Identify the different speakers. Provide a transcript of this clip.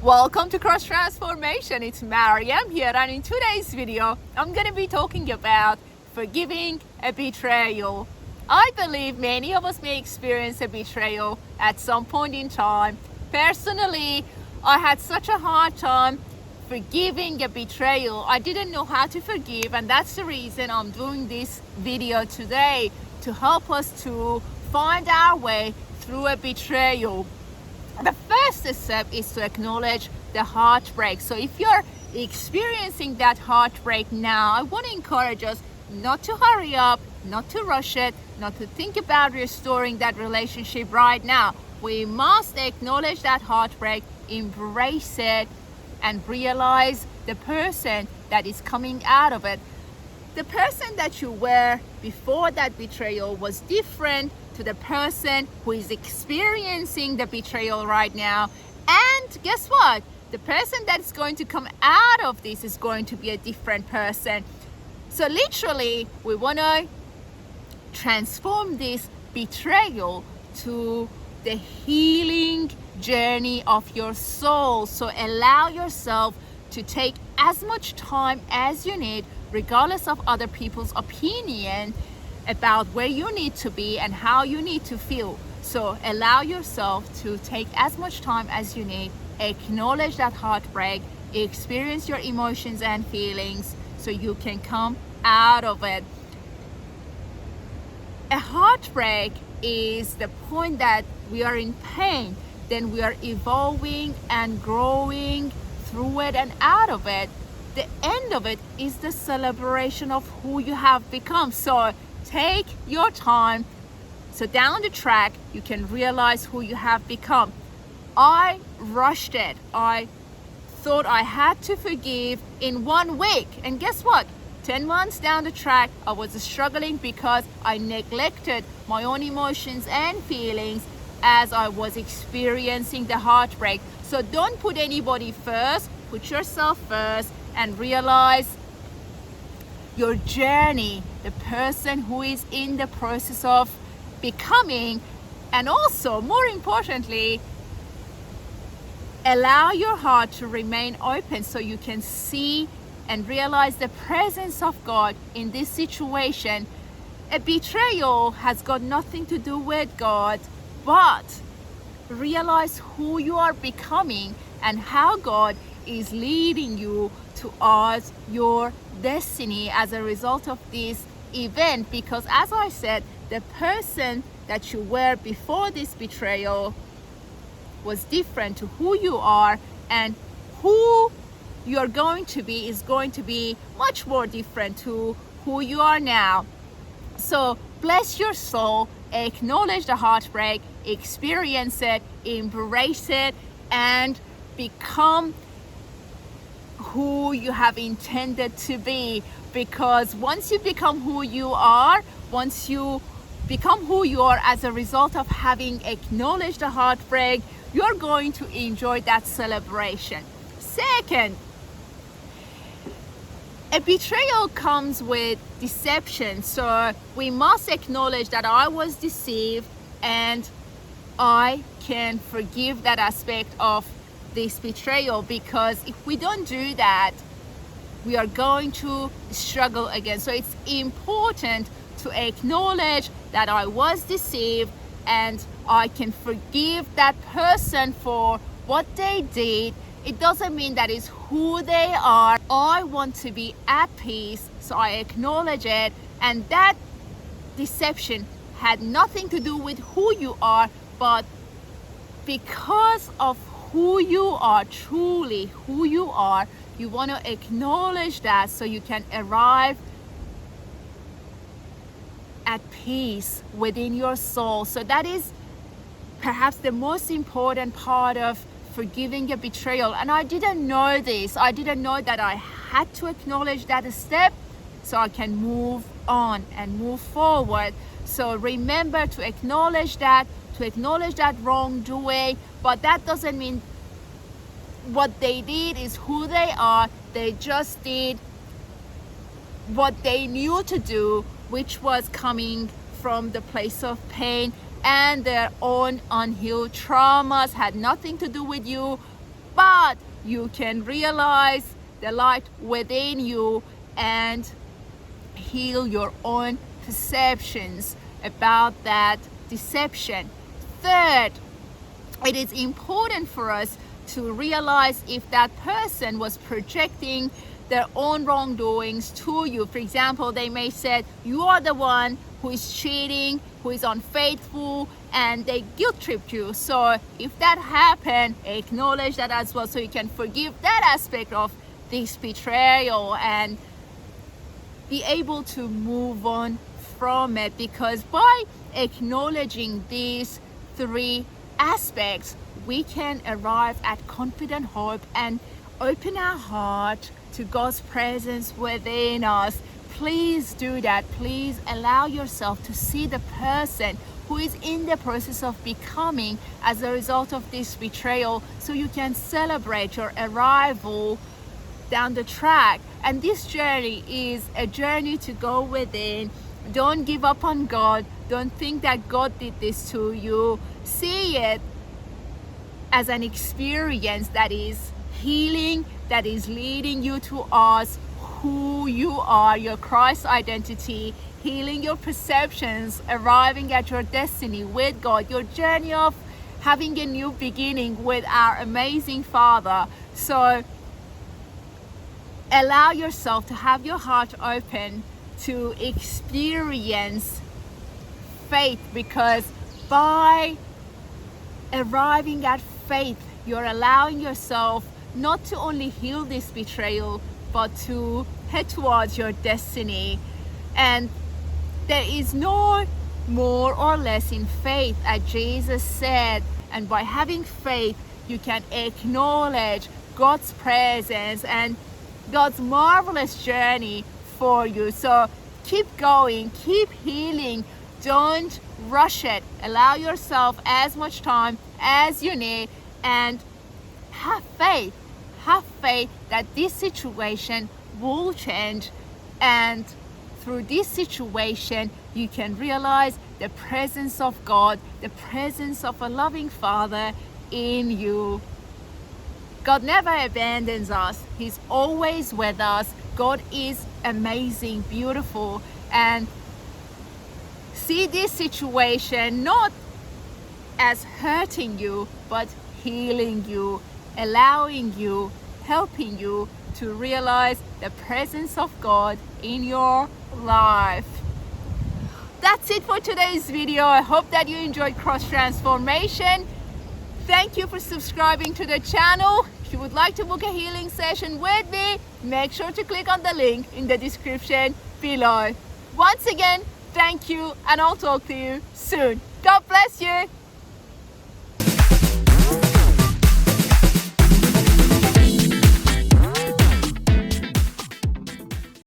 Speaker 1: Welcome to Cross Transformation. It's Mariam here, and in today's video I'm going to be talking about forgiving a betrayal. I believe many of us may experience a betrayal at some point in time. Personally, I had such a hard time forgiving a betrayal. I didn't know how to forgive, and that's the reason I'm doing this video today, to help us to find our way through a betrayal. The first step is to acknowledge the heartbreak. So if you're experiencing that heartbreak now, I want to encourage us not to hurry up, not to rush it, not to think about restoring that relationship right now. We must acknowledge that heartbreak, embrace it, and realize the person that is coming out of it. The person that you were before that betrayal was different to the person who is experiencing the betrayal right now. And guess what? The person that's going to come out of this is going to be a different person. So literally, we want to transform this betrayal to the healing journey of your soul. So allow yourself to take as much time as you need, regardless of other people's opinion, about where you need to be and how you need to feel. So allow yourself to take as much time as you need, acknowledge that heartbreak, experience your emotions and feelings so you can come out of it. A heartbreak is the point that we are in pain, then we are evolving and growing through it and out of it. The end of it is the celebration of who you have become. So take your time, so down the track you can realize who you have become. I rushed it. I thought I had to forgive in 1 week, and guess what? 10 months down the track, I was struggling because I neglected my own emotions and feelings as I was experiencing the heartbreak. So don't put anybody first, put yourself first, and realize your journey, the person who is in the process of becoming. And also, more importantly, allow your heart to remain open so you can see and realize the presence of God in this situation. A betrayal has got nothing to do with God, but realize who you are becoming and how God is leading you towards your destiny as a result of this event. Because as I said, the person that you were before this betrayal was different to who you are, and who you're going to be is going to be much more different to who you are now. So bless your soul, acknowledge the heartbreak, experience it, embrace it, and become who you have intended to be. Because once you become who you are, once you become who you are as a result of having acknowledged the heartbreak, you're going to enjoy that celebration. Second, a betrayal comes with deception. So we must acknowledge that I was deceived, and I can forgive that aspect of this betrayal, because if we don't do that, we are going to struggle again. So it's important to acknowledge that I was deceived, and I can forgive that person for what they did. It doesn't mean that is who they are. I want to be at peace, so I acknowledge it. And that deception had nothing to do with who you are, but because of who you are, truly who you are, you want to acknowledge that so you can arrive at peace within your soul. So that is perhaps the most important part of forgiving a betrayal. And I didn't know this. I didn't know that I had to acknowledge that step so I can move on and move forward. So remember to acknowledge that wrongdoing, but that doesn't mean what they did is who they are. They just did what they knew to do, which was coming from the place of pain and their own unhealed traumas. Had nothing to do with you but you can realize the light within you and heal your own perceptions about that deception. Third, it is important for us to realize if that person was projecting their own wrongdoings to you. For example, they may say you are the one who is cheating, who is unfaithful, and they guilt tripped you. So if that happened, acknowledge that as well, so you can forgive that aspect of this betrayal and be able to move on from it. Because by acknowledging these three aspects, we can arrive at confident hope and open our heart to God's presence within us. Please do that. Please allow yourself to see the person who is in the process of becoming as a result of this betrayal, so you can celebrate your arrival down the track. And this journey is a journey to go within. Don't give up on God. Don't think that God did this to you. See it as an experience that is healing, that is leading you to us who you are, your Christ identity, healing your perceptions, arriving at your destiny with God, your journey of having a new beginning with our amazing Father. So allow yourself to have your heart open to experience faith, because by arriving at faith, you're allowing yourself not to only heal this betrayal, but to head towards your destiny. And there is no more or less in faith, as Jesus said. And by having faith, you can acknowledge God's presence and God's marvelous journey for you. So keep going, keep healing. Don't rush it. Allow yourself as much time as you need, and have faith. Have faith that this situation will change, and through this situation you can realize the presence of God, the presence of a loving Father in you. God never abandons us. He's always with us. God is amazing, beautiful, and see this situation not as hurting you, but healing you, allowing you, helping you to realize the presence of God in your life. That's it for today's video. I hope that you enjoyed Cross Transformation. Thank you for subscribing to the channel. If you would like to book a healing session with me, make sure to click on the link in the description below. Once again, thank you, and I'll talk to you soon. God bless you.